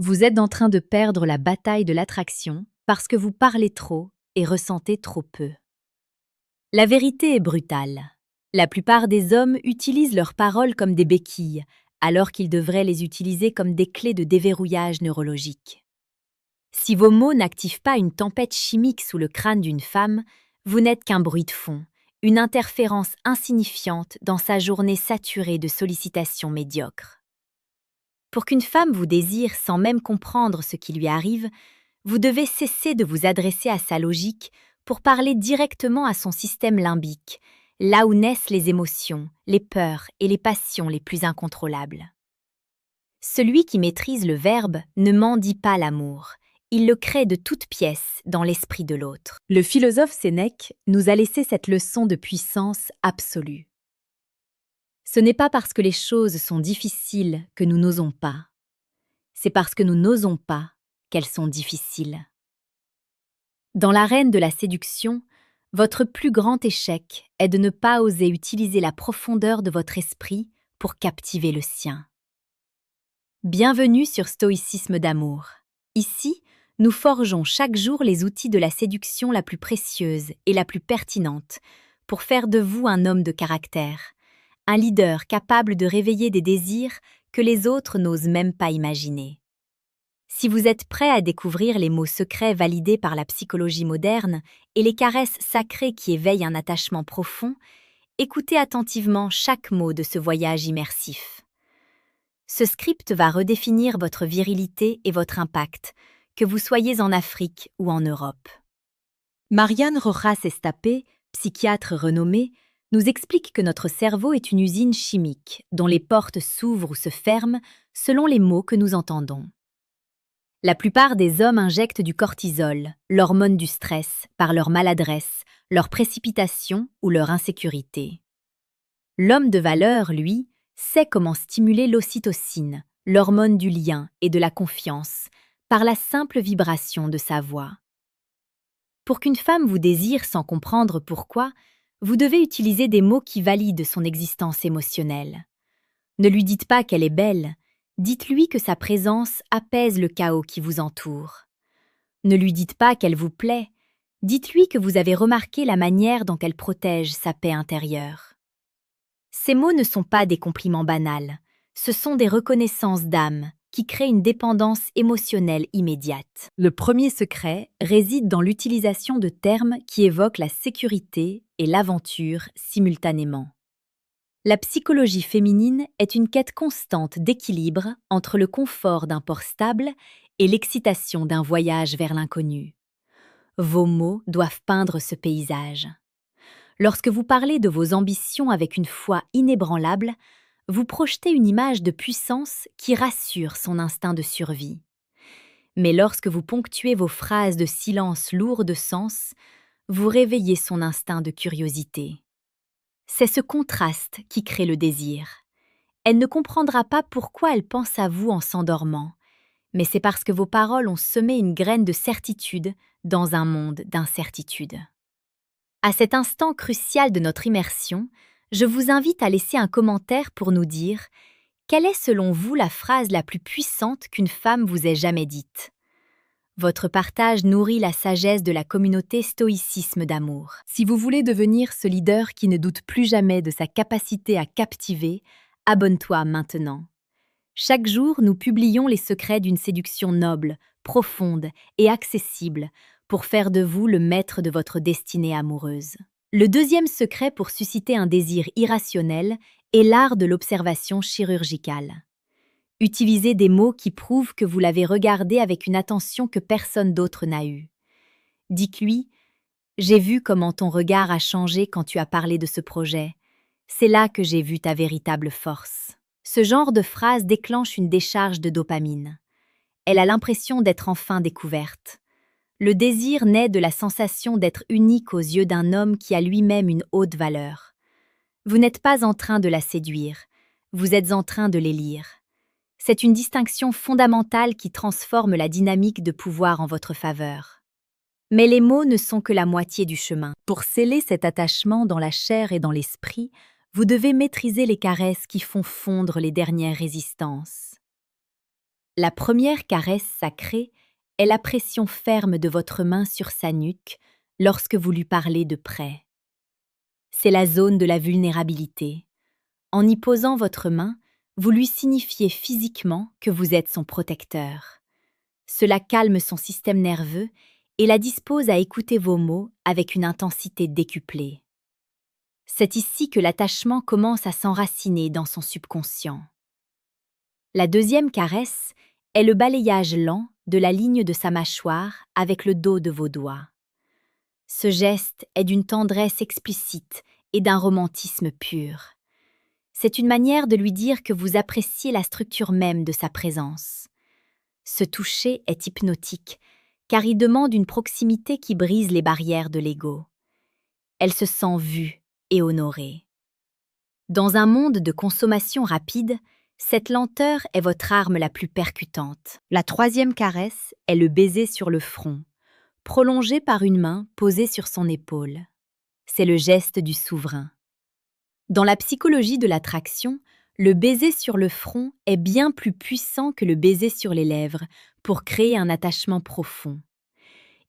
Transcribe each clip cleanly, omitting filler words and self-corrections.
Vous êtes en train de perdre la bataille de l'attraction parce que vous parlez trop et ressentez trop peu. La vérité est brutale. La plupart des hommes utilisent leurs paroles comme des béquilles, alors qu'ils devraient les utiliser comme des clés de déverrouillage neurologique. Si vos mots n'activent pas une tempête chimique sous le crâne d'une femme, vous n'êtes qu'un bruit de fond, une interférence insignifiante dans sa journée saturée de sollicitations médiocres. Pour qu'une femme vous désire sans même comprendre ce qui lui arrive, vous devez cesser de vous adresser à sa logique pour parler directement à son système limbique, là où naissent les émotions, les peurs et les passions les plus incontrôlables. Celui qui maîtrise le verbe ne mendie pas l'amour, il le crée de toutes pièces dans l'esprit de l'autre. Le philosophe Sénèque nous a laissé cette leçon de puissance absolue. Ce n'est pas parce que les choses sont difficiles que nous n'osons pas. C'est parce que nous n'osons pas qu'elles sont difficiles. Dans l'arène de la séduction, votre plus grand échec est de ne pas oser utiliser la profondeur de votre esprit pour captiver le sien. Bienvenue sur Stoïcisme d'amour. Ici, nous forgeons chaque jour les outils de la séduction la plus précieuse et la plus pertinente pour faire de vous un homme de caractère, un leader capable de réveiller des désirs que les autres n'osent même pas imaginer. Si vous êtes prêt à découvrir les mots secrets validés par la psychologie moderne et les caresses sacrées qui éveillent un attachement profond, écoutez attentivement chaque mot de ce voyage immersif. Ce script va redéfinir votre virilité et votre impact, que vous soyez en Afrique ou en Europe. Marianne Rojas Estapé, psychiatre renommée, nous explique que notre cerveau est une usine chimique dont les portes s'ouvrent ou se ferment selon les mots que nous entendons. La plupart des hommes injectent du cortisol, l'hormone du stress, par leur maladresse, leur précipitation ou leur insécurité. L'homme de valeur, lui, sait comment stimuler l'ocytocine, l'hormone du lien et de la confiance, par la simple vibration de sa voix. Pour qu'une femme vous désire sans comprendre pourquoi, vous devez utiliser des mots qui valident son existence émotionnelle. Ne lui dites pas qu'elle est belle, dites-lui que sa présence apaise le chaos qui vous entoure. Ne lui dites pas qu'elle vous plaît, dites-lui que vous avez remarqué la manière dont elle protège sa paix intérieure. Ces mots ne sont pas des compliments banals, ce sont des reconnaissances d'âme qui créent une dépendance émotionnelle immédiate. Le premier secret réside dans l'utilisation de termes qui évoquent la sécurité et l'aventure simultanément. La psychologie féminine est une quête constante d'équilibre entre le confort d'un port stable et l'excitation d'un voyage vers l'inconnu. Vos mots doivent peindre ce paysage. Lorsque vous parlez de vos ambitions avec une foi inébranlable, vous projetez une image de puissance qui rassure son instinct de survie. Mais lorsque vous ponctuez vos phrases de silence lourds de sens, vous réveillez son instinct de curiosité. C'est ce contraste qui crée le désir. Elle ne comprendra pas pourquoi elle pense à vous en s'endormant, mais c'est parce que vos paroles ont semé une graine de certitude dans un monde d'incertitude. À cet instant crucial de notre immersion, je vous invite à laisser un commentaire pour nous dire quelle est selon vous la phrase la plus puissante qu'une femme vous ait jamais dite. Votre partage nourrit la sagesse de la communauté Stoïcisme d'amour. Si vous voulez devenir ce leader qui ne doute plus jamais de sa capacité à captiver, abonne-toi maintenant. Chaque jour, nous publions les secrets d'une séduction noble, profonde et accessible pour faire de vous le maître de votre destinée amoureuse. Le deuxième secret pour susciter un désir irrationnel est l'art de l'observation chirurgicale. Utilisez des mots qui prouvent que vous l'avez regardé avec une attention que personne d'autre n'a eue. Dites-lui « J'ai vu comment ton regard a changé quand tu as parlé de ce projet. C'est là que j'ai vu ta véritable force. » Ce genre de phrase déclenche une décharge de dopamine. Elle a l'impression d'être enfin découverte. Le désir naît de la sensation d'être unique aux yeux d'un homme qui a lui-même une haute valeur. Vous n'êtes pas en train de la séduire, vous êtes en train de l'élire. C'est une distinction fondamentale qui transforme la dynamique de pouvoir en votre faveur. Mais les mots ne sont que la moitié du chemin. Pour sceller cet attachement dans la chair et dans l'esprit, vous devez maîtriser les caresses qui font fondre les dernières résistances. La première caresse sacrée est la pression ferme de votre main sur sa nuque lorsque vous lui parlez de près. C'est la zone de la vulnérabilité. En y posant votre main, vous lui signifiez physiquement que vous êtes son protecteur. Cela calme son système nerveux et la dispose à écouter vos mots avec une intensité décuplée. C'est ici que l'attachement commence à s'enraciner dans son subconscient. La deuxième caresse est le balayage lent de la ligne de sa mâchoire avec le dos de vos doigts. Ce geste est d'une tendresse explicite et d'un romantisme pur. C'est une manière de lui dire que vous appréciez la structure même de sa présence. Ce toucher est hypnotique, car il demande une proximité qui brise les barrières de l'ego. Elle se sent vue et honorée. Dans un monde de consommation rapide, cette lenteur est votre arme la plus percutante. La troisième caresse est le baiser sur le front, prolongé par une main posée sur son épaule. C'est le geste du souverain. Dans la psychologie de l'attraction, le baiser sur le front est bien plus puissant que le baiser sur les lèvres pour créer un attachement profond.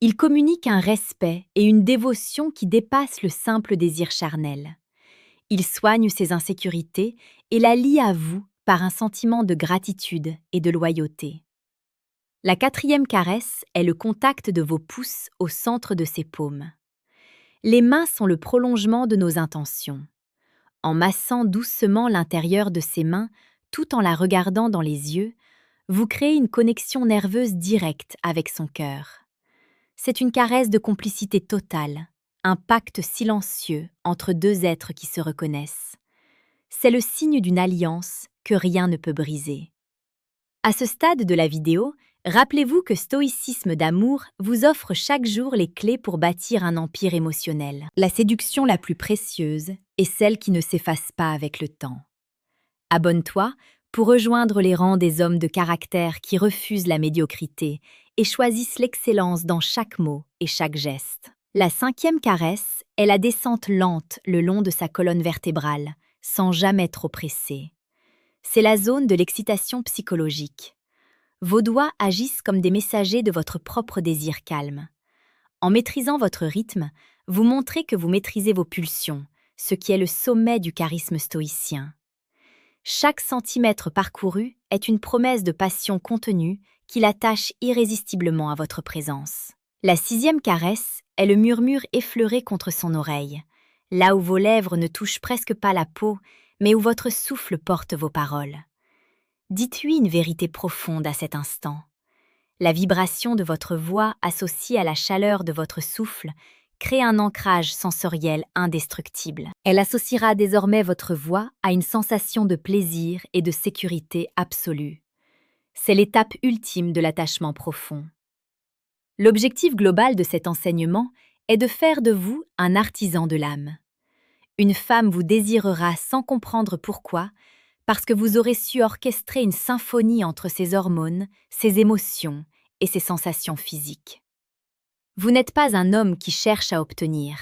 Il communique un respect et une dévotion qui dépassent le simple désir charnel. Il soigne ses insécurités et la lie à vous par un sentiment de gratitude et de loyauté. La quatrième caresse est le contact de vos pouces au centre de ses paumes. Les mains sont le prolongement de nos intentions. En massant doucement l'intérieur de ses mains, tout en la regardant dans les yeux, vous créez une connexion nerveuse directe avec son cœur. C'est une caresse de complicité totale, un pacte silencieux entre deux êtres qui se reconnaissent. C'est le signe d'une alliance que rien ne peut briser. À ce stade de la vidéo, rappelez-vous que Stoïcisme d'amour vous offre chaque jour les clés pour bâtir un empire émotionnel. La séduction la plus précieuse est celle qui ne s'efface pas avec le temps. Abonne-toi pour rejoindre les rangs des hommes de caractère qui refusent la médiocrité et choisissent l'excellence dans chaque mot et chaque geste. La cinquième caresse est la descente lente le long de sa colonne vertébrale, sans jamais trop presser. C'est la zone de l'excitation psychologique. Vos doigts agissent comme des messagers de votre propre désir calme. En maîtrisant votre rythme, vous montrez que vous maîtrisez vos pulsions, ce qui est le sommet du charisme stoïcien. Chaque centimètre parcouru est une promesse de passion contenue qui l'attache irrésistiblement à votre présence. La sixième caresse est le murmure effleuré contre son oreille, là où vos lèvres ne touchent presque pas la peau, mais où votre souffle porte vos paroles. Dites-lui une vérité profonde à cet instant. La vibration de votre voix associée à la chaleur de votre souffle crée un ancrage sensoriel indestructible. Elle associera désormais votre voix à une sensation de plaisir et de sécurité absolue. C'est l'étape ultime de l'attachement profond. L'objectif global de cet enseignement est de faire de vous un artisan de l'âme. Une femme vous désirera sans comprendre pourquoi, parce que vous aurez su orchestrer une symphonie entre ses hormones, ses émotions et ses sensations physiques. Vous n'êtes pas un homme qui cherche à obtenir,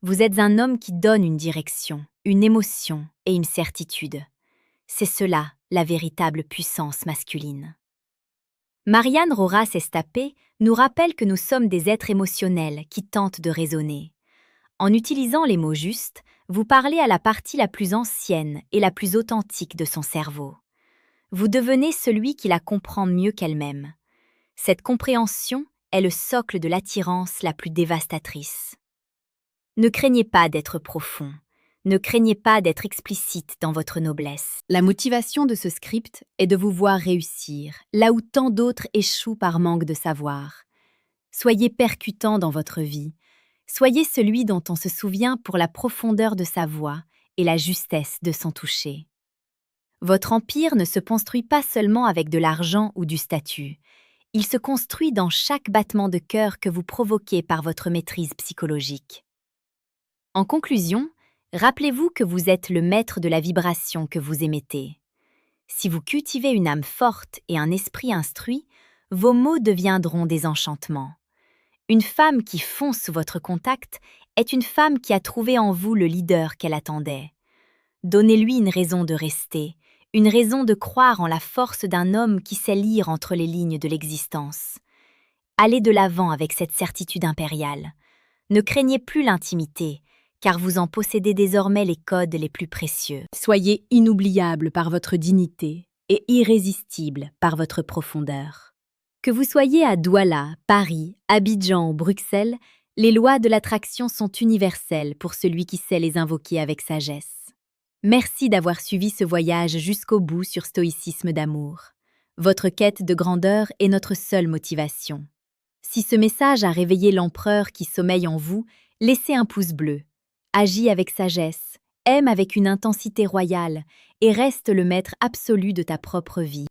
vous êtes un homme qui donne une direction, une émotion et une certitude. C'est cela, la véritable puissance masculine. Marianne Roras Estapé nous rappelle que nous sommes des êtres émotionnels qui tentent de raisonner. En utilisant les mots justes, vous parlez à la partie la plus ancienne et la plus authentique de son cerveau. Vous devenez celui qui la comprend mieux qu'elle-même. Cette compréhension est le socle de l'attirance la plus dévastatrice. Ne craignez pas d'être profond. Ne craignez pas d'être explicite dans votre noblesse. La motivation de ce script est de vous voir réussir, là où tant d'autres échouent par manque de savoir. Soyez percutant dans votre vie. Soyez celui dont on se souvient pour la profondeur de sa voix et la justesse de son toucher. Votre empire ne se construit pas seulement avec de l'argent ou du statut. Il se construit dans chaque battement de cœur que vous provoquez par votre maîtrise psychologique. En conclusion, rappelez-vous que vous êtes le maître de la vibration que vous émettez. Si vous cultivez une âme forte et un esprit instruit, vos mots deviendront des enchantements. Une femme qui fonce sous votre contact est une femme qui a trouvé en vous le leader qu'elle attendait. Donnez-lui une raison de rester, une raison de croire en la force d'un homme qui sait lire entre les lignes de l'existence. Allez de l'avant avec cette certitude impériale. Ne craignez plus l'intimité, car vous en possédez désormais les codes les plus précieux. Soyez inoubliable par votre dignité et irrésistible par votre profondeur. Que vous soyez à Douala, Paris, Abidjan ou Bruxelles, les lois de l'attraction sont universelles pour celui qui sait les invoquer avec sagesse. Merci d'avoir suivi ce voyage jusqu'au bout sur Stoïcisme d'amour. Votre quête de grandeur est notre seule motivation. Si ce message a réveillé l'empereur qui sommeille en vous, laissez un pouce bleu. Agis avec sagesse, aime avec une intensité royale et reste le maître absolu de ta propre vie.